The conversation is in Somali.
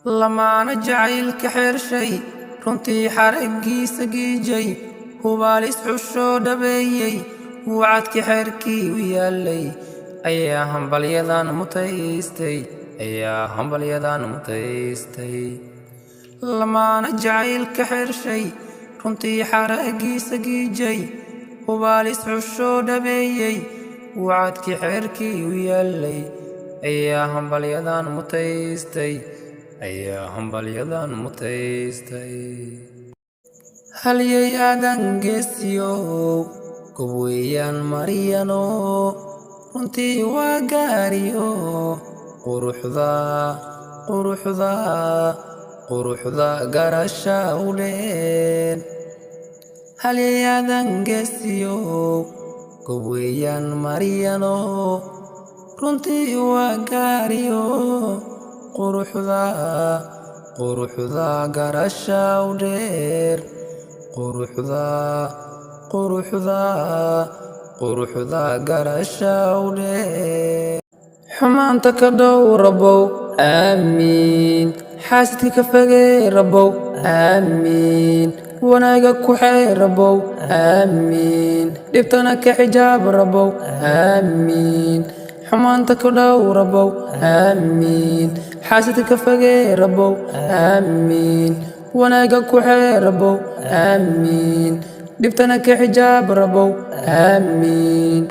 lamaana jacaylka xeershay runtii xaraggiisa giijay hubaalis xushoo dhabeeyey wacadkii xeerkii u yaallay ayaa hambalyadan mutaystay lamaana jacaylka xeershay runtii xaraggiisa giijay hubaalis xushoo dhabeeyey wacadkii xeerkii u yaallay ayaa hambalyadan mutaystay halyay aadan geesiyow gobweeyaan maryano runtii waa gaariyo quruxda garasha u leen halyay aadan geesiyow gobweeyaan maryano runtii waa gaariyo quruxda garasha u dheer quruxda garasha u dheer xumaanta ka dhow rabow aamiin xaasidka ka fogee rabow aamiin wanaaga ku xeer rabow aamiin dhibtana ka xijaab rabow aamiin xumaanta ka dhow rabow aamiin xaasidka ka fogee rabow aamiin wanaaga ku xeer rabow aamiin dhibtana ka xijaab rabow aamiin